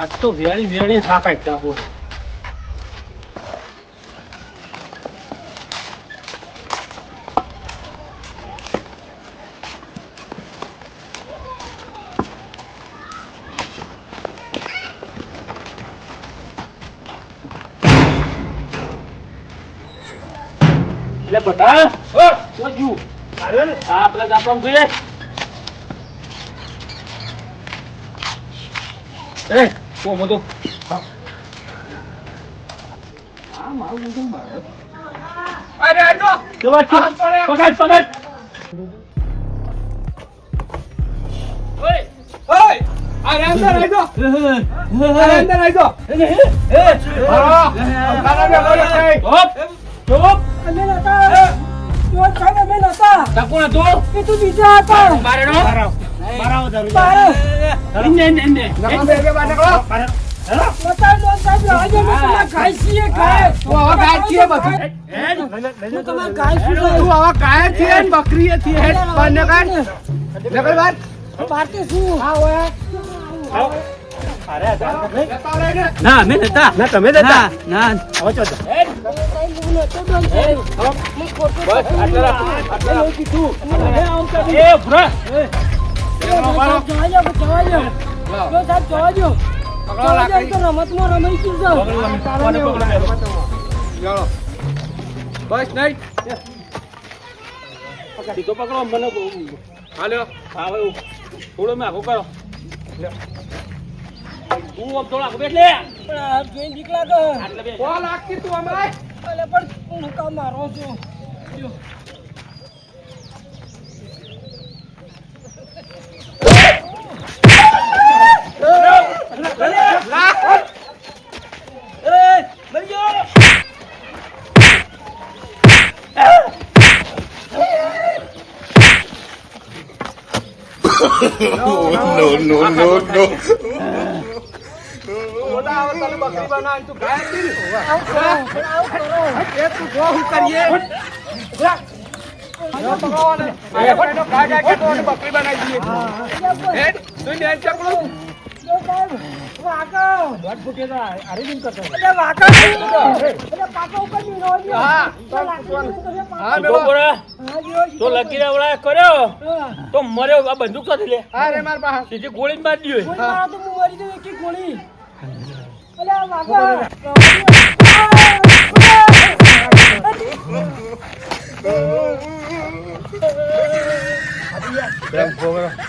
આજ તો વેણી વેણી થાક આટલા બોલ. એટલે બટા શું થયું? હા પેલા ગામમાં જોઈએ. એ કોમ હતો. હા મારું બધું મારે. અરે આજો કેવા છે? પકડ પકડ. ઓય ઓય અરે અંદર આજો. અરે અંદર આજો. હા કાના બે બોલે છે. Hope hope. અમે નતા તો સાહેબ અમે નતા તકોણ હતો? એ તું બીજા હતા બારેનો બારાઓ ધરું. બારે ઇન્ને ઇન્ને નકા બે બાર નકળો. હેલો નતા તો સાહેબ આજે અમે તમાર ગાય છીએ ગાય. તું આવા ગાય છીએ બધું. હું તમાર ગાય છું તું આવા ગાય છીએ ને બકરી છીએ હે બંને કાઢ. નકળ બાર ભારતી શું હા ઓય ના અમે નતા. ના તમે નતા. ના હવે ચો બસ આટલા આટલા કીધું એ ભરા જવાજો તો રમતમાં રમાઈ ગયું બસ નહીં સીધો પકડો મને હાલ્યો હા ભાઈ થોડો મેં આખો કરો તું આમ થોડા આખો બેઠ લે જોઈ બીક લાગે આટલે બે કો લાગતી તું અમારે એટલે પણ હું કામ મારો છું no. બકરી બનાવી તું ગાય હતી ને તું જો હું કરીએ બકરી બનાવી દઈએ તું ને ચકડું તો લકી રાવડા કર્યો તો મર્યો આ બંદૂક તો લે અરે માર પાસે સીધી ગોળી મારી દીધી ગોળી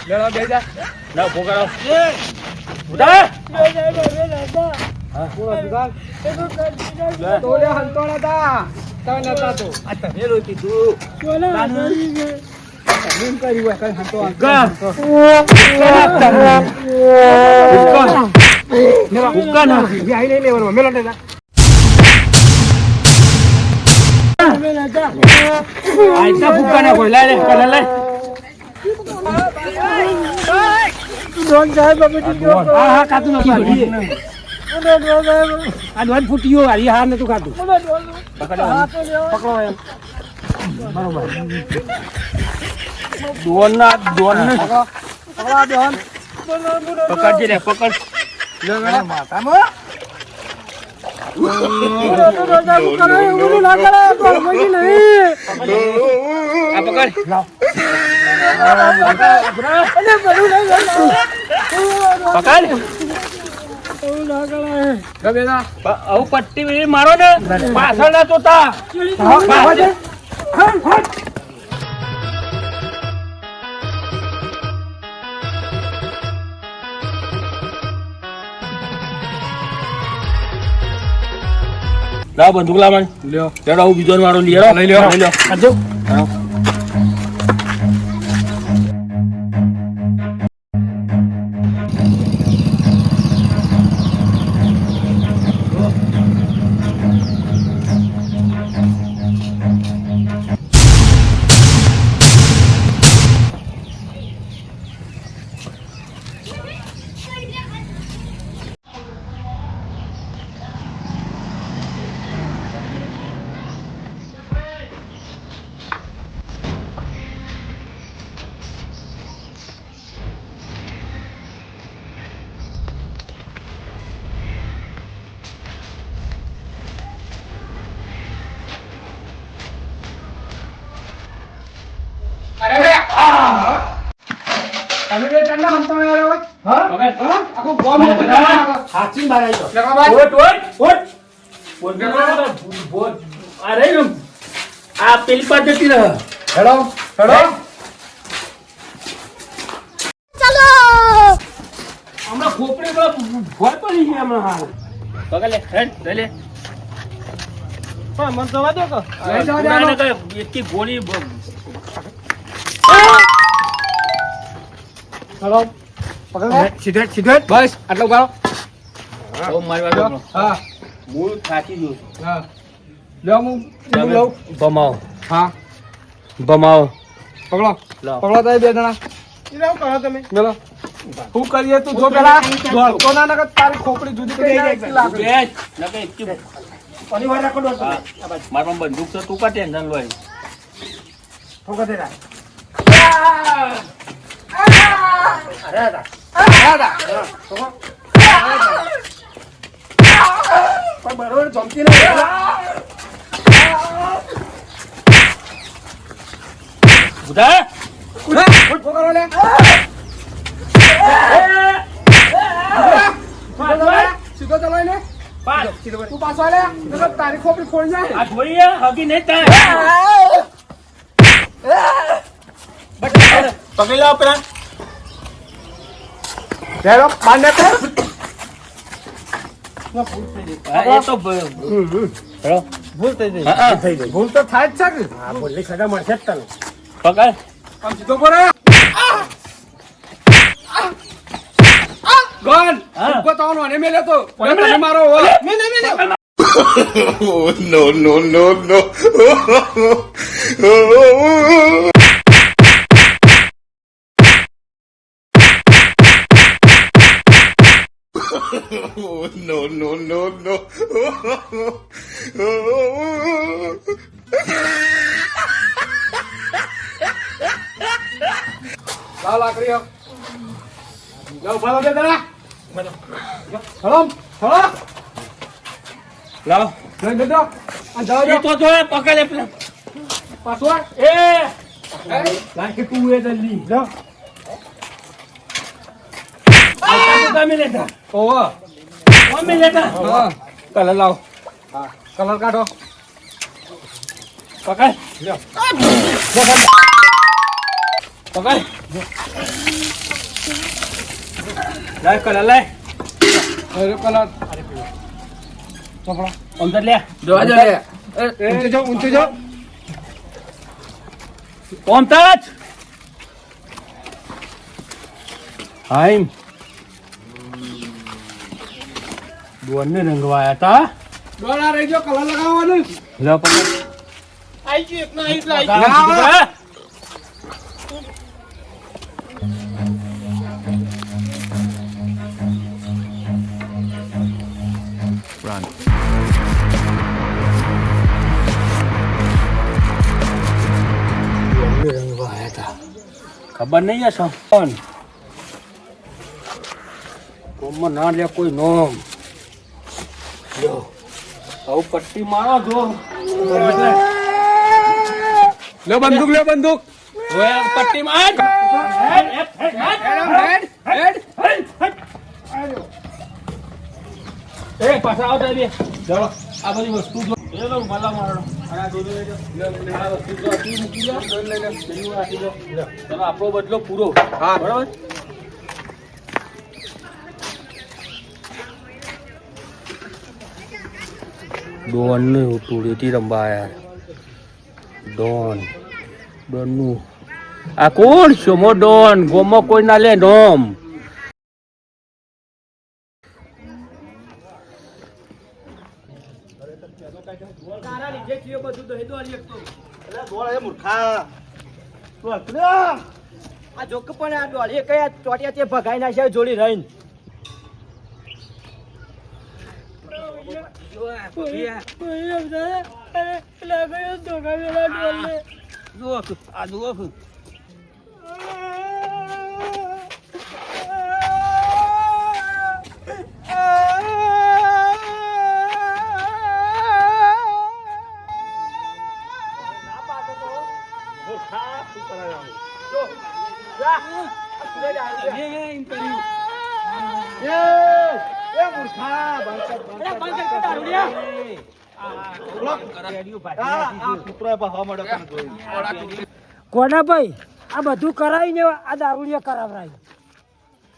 લેડો બે જા ના ભોગળો ઉડા હા પૂરો દુકાન તો લે હંતોડા તા તને નતા તો આ તમે રોતી તું ચોલા નીમ કરી હોય કઈ હંતો ઉકા ના આઈ લઈ લેવાનો મેલો ને આઈતા ભૂકા ના કોઈ લાય લે કલા લાય ડોન સાહેબ બાબુજી હા કાતું ન પાડી આ દોન ફૂટ્યો આ હાર નતું કાતું પકડો એમ બરોબર દોન ને પકડા દોન પકડજે રે પકડ લે માતામાં આ પકડ લાવ પકડ આવું પટ્ટી મારો ને પાછળ ના જોતા લાવ બંદૂક લાવવાની લ્યો લેડો આવું બીજો મારો લઈ લ્યો લઈ લ્યો કરજો હાચી બહાર આવી ગયો. આ રહી ને આ પેલી પાસે જતી રહે. હમણાં ખોપડી પર ભોય પડી છે હમણાં હાલ. પકડ લે, હેડ, લઈ લે. મને જવા દો કે ગુનાને કહે, એકી ગોળી સીધો બસ આટલો ગાળો બહુ મારવા દો. હા મૂળ થાકી ગયું છું. હા લ્યો હું લઉં ભમાવો, હા ભમાવો. પકડો લાવો. પકડો તમે બે જણા શું કરો તમે બોલો શું કરીએ તું જો પેલા કોના નકર તારી ખોપડી જુદી કરી જાય બેસ, નકર એકી- હા. મારા પાસે બંદૂક છે, તું કા ટેન્શન લો. બરોબર જમતી નહીં બુધા પકડો લે સીધો ચલાય ને તું પાછો લે તારી ખોપડી ખોઈ જાય આ જોઈએ હગી નહીં થાય. પકડી લાવો પેલા. લેલો બાર ને કર હા, એ તો હેલો. ભૂલ થઈ ગઈ હા, થઈ ગઈ. ભૂલ તો થાય જ છે કે બોલની સજા મળશે જ તને. પકડ. આમ સીધો પડે ગન હા. ઉભો થવાનો અને મેલે તો મેલે. તમે મારો હો. Oh, no, no, no, no. Oh, no, no, no, no. લાવ લાકડીઓ લાવ ભાલો દે તરા હળમ હળો લાવો. લઈ દેજો આ જાવ એ તો જો પકડ લે પેલા. પાછો એ લાખી તું એ જલ્દી જો તમે લેતા. ઓહો અમે લેતા. હા કલર લાવ હા કલર કાઢો પકડ. લ્યો પકડ. લાય કલર લાય. અરે કલર ચોપડો અંદર લે. જોવા જો લે ઊંચે જાઓ ઊંચે જાઓ ઓમ તચ. હાઈમ બોનને રંગવાયા તા. ડોળા રહી ગયો કલર લગાવવાનું લે પકડ. આઈ ગયું એક ના એટલે આઈ ગામ સીધું કર. ખબર નહીં હશે પણ કોમમાં ના લે કોઈ નોમ. લ્યો આવું પટ્ટી મારો જો. લે બંદૂક લે બંદૂક હવે આ પટ્ટી માર. એ પાછા આવતા બે. ચાલો આ બધી વસ્તુ જો. એ લો ભલા મારો. અને આ દોરી લઈ જાઓ. લે આ વસ્તુ જો આટલી મૂકી દો. લઈ લે પેલી રાખી દો. ચાલો આપણો બદલો પૂરો. હા બરાબર. ડોન ને ટોળીથી રમવા આયા. ડોન ડોનનું આ કોણ શોમો ડોન ગોમો કોઈ ના લે નોમ. તારા લીધે થયું બધું દહીં દોરી એક તો આ જોક પણ આ ડોળી કયા ચોટિયા તે ભગાઈ નાખ્યા જોડી રહીને એમ કર્યું. એ મૂર્ખા બંધ કર દારૂડિયા. કોડાભાઈ આ બધું કરાવીને આ દારૂડિયા કરાવરાય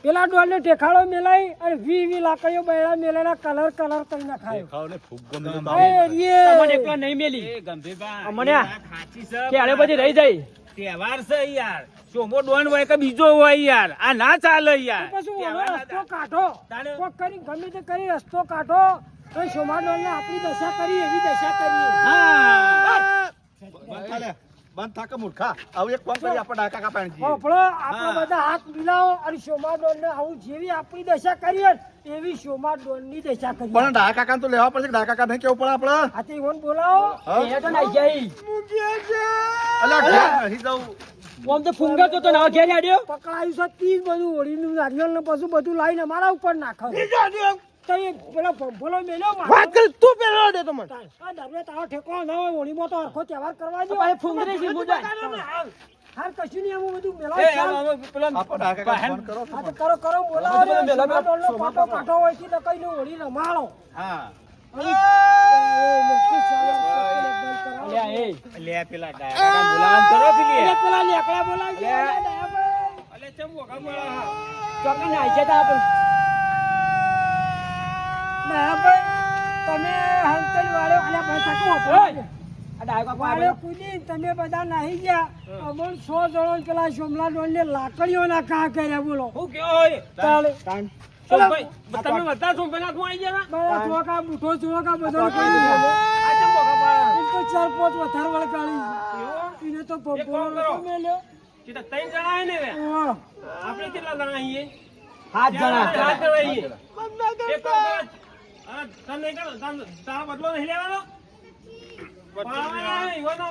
પેલા ડોલને ટેખાડો મેલાઈ અને 20 લાકડીઓ બૈડા મેલાના કલર કરી નાખાયો તમને એકલો નહીં મેલી એ ગંભીરભાઈ, મને એ વાત સાચી છે, કે આને બધી રહી જાય તહેવાર છે યાર. સોમો ડોન હોય કે બીજો હોય યાર, આ ના ચાલે યાર. પછી ઓલો તહેવારના રસ્તો કાઢો તાણે- કોક કરી ગમે તે કરી રસ્તો કાઢો તો સોમાડોલને આપણી દશા કરી એવી દશા કરીએ હા. બંધ થાકે મૂર્ખા આવું એક કામ કરી આપણે કાકા પાણી આપણો આપણે બધા હાથ મિલાવો અને સોમાડોલને આવું જેવી આપણી દશા કરીએ ને, એવી સોમાડોલની દશા કરીએ પણ ડાયા કાકા તો લેવા પડશે ડાયા કાકા નહીં કેવું પડે આપણે આથી ઓન બોલાવો હા? એ તો નાઈ જાય અલ્યા ઘેર નહીં જવું ઓમ તો ફૂંગા તો ના ઘેર આડ્યો પકડાયું છે તીજ બધું હોળીનું નારિયેળ ને પછી બધું લાવીને અમારા ઉપર નાખો તો એ પેલો ભંભોલો મેલ્યો વાત કર તું પેલો દે તો મને આ દરવે તારો ઠેકો ના હોય હોળીમાં તો આખો તહેવાર કરવા દો પછી ફૂંગરી છે મુજા હાર કશું નહીં આવું બધું એ, મેલાય ચાલ. પેલો આપણે ડાયા કાકા ફોન કરો હા તો કરો બોલાવો ને સોમાડોલનો પાટો કાઢો હોય થી તો કઈ હોળી રમાડો હા અને એ મુખી સાલા અલ્યા એ લે પેલા ડાયા કાકા બોલાવવાનું કરો પેલી. એટલે પેલા લેકડા બોલાવજો અલે ચમ વગા બોલાવા. ચોકી નાઈ જતા આપણે તમે હંતલ વાળો અને પૈસા કો આ ડાયકો વાળો કુદી તમે બધા નાહી ગયા અમોન 100 જણો પેલા સોમલા ડોલને લાકડીઓના કા કર્યા બોલો હું કેવો હોય? ચાલે સોમભાઈ, તમે બધા સોમભાઈના હાથમાં આઈ ગયા ના? બરા ચોકા બુઠો ચોકા બધો કોઈ આ ચમ વગા બોલાવા. તો 4-5 વધારે વળકાળી એવું? એને તો એક કામ પંપોરો કરો. નતો મેલ્યો સીધા ત્રણ જણા આય ને રે. ઓહ, આપણે કેટલા જણા આઈએ? 7 જણા સાત જણા આઈએ. એક કામ કરો. આ તને તારો બદલો નહીં લેવાનો? પણ ઈવાનો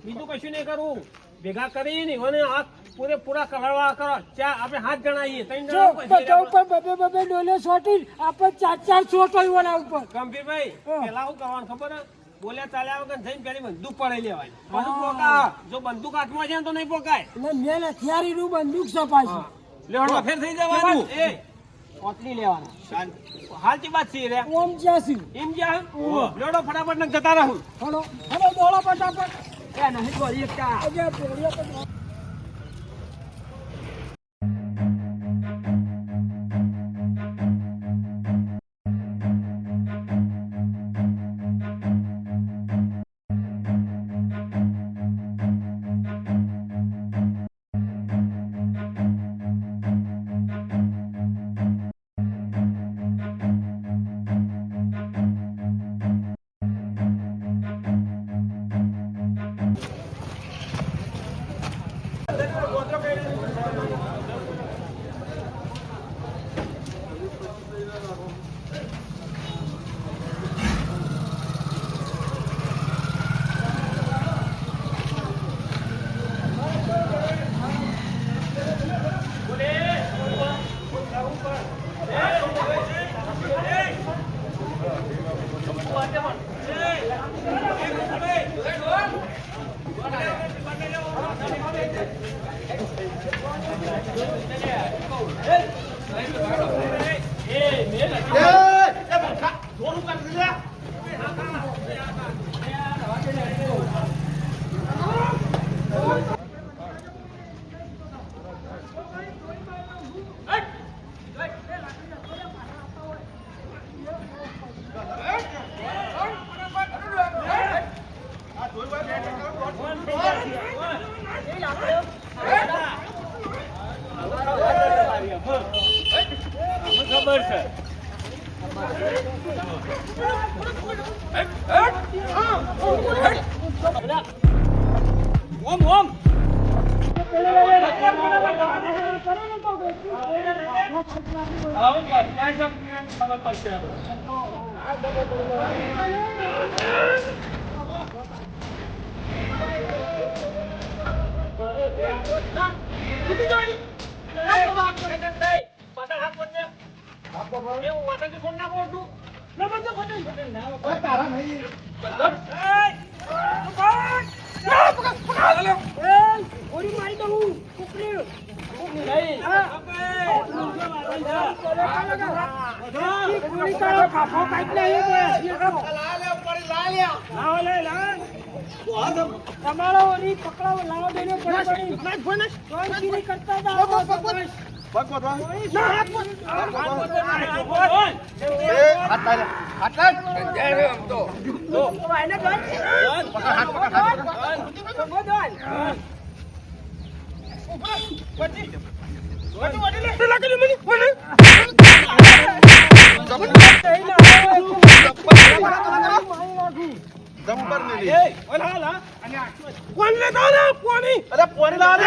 બીજું કશું નહીં કરવું. ભેગા કરીને ઈવાને આ પૂરેપૂરા કલરવા કરો. આપણે 7 જણા આઈએ. 3 જો જણા બધા ઉપર બબે ડોલે સોટી આપણે 4 સોટો ઈવાના ઉપર ગંભીરભાઈ, હા. પેલા શું કરવાનું ખબર હે? બોલ્યા ચાલ્યા વગર જઈને પેલી બંદૂક પડાઈ લેવાની. પછી પોકા. જો બંદૂક હાથમાં છે ને તો નહીં પોકાય. એટલે મેલ હથિયારીનું બંદૂક સપાય લેવાનો ફેર થઈ જવાનું. એ કોટલી લેવાના હાલતી વાત છે રે. છે ઓમ જ્યાસી એમ જ્યાં લેડો ફટાફટ ને જતા રહું. હલો દોડો ફટાફટ એ નહીં બોલી એકતા અજે બોલ્યો તો ખબર છે. ઓમ ઓરી મારી દઉં કુકરી નહીં કાફો કાઢી નાખ્યો કોઈ. લાવો લે લાવો. તમારો ઓલી પકડાવો લાવો બેનો પડી. ચોરી કરતા હતા. પગ વધવા. ના, હાથ પર. હાથ લાય. એને બંધ. જમ્પર ને લે. કોણ લે દો ને પાણી. અરે પોણી લાવ લે.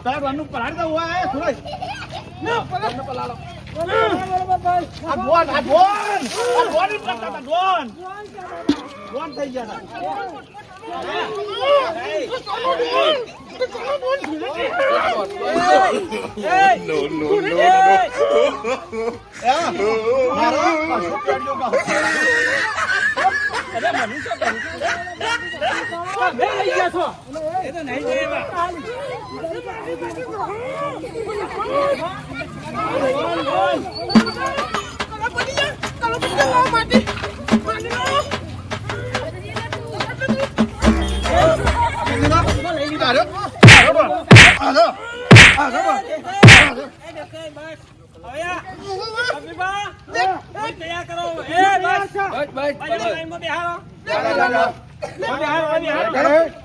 તારા ડોનનું પલાળી દઉં હોય સુરજ. આ ડોન થઈ ગયા No, no, no,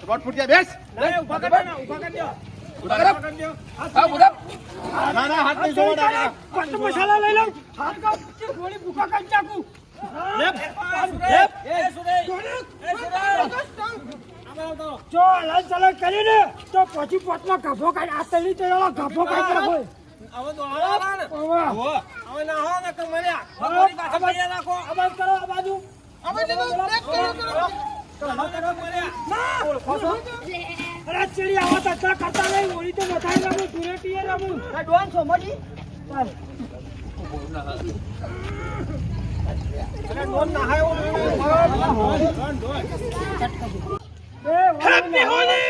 રોડ ફૂટ્યા બેસ. ના ના હાથ નહીં જોવા. મસાલા લઈ લઉં. હાથ કાપ ગોળી ભૂકા કાઢી નાખું. જો હલન ચલન કરીને તો પછી પોતમાં ગાભો કાઢી આ તલી તો ગાભો કાઢી નાખો. અરે ચીડી આવા તત્તા કરતા નહીં ઓળી તો વધારે રમું ધૂળેટીએ રમું. ડોન છો મોજી હેપી હોલી.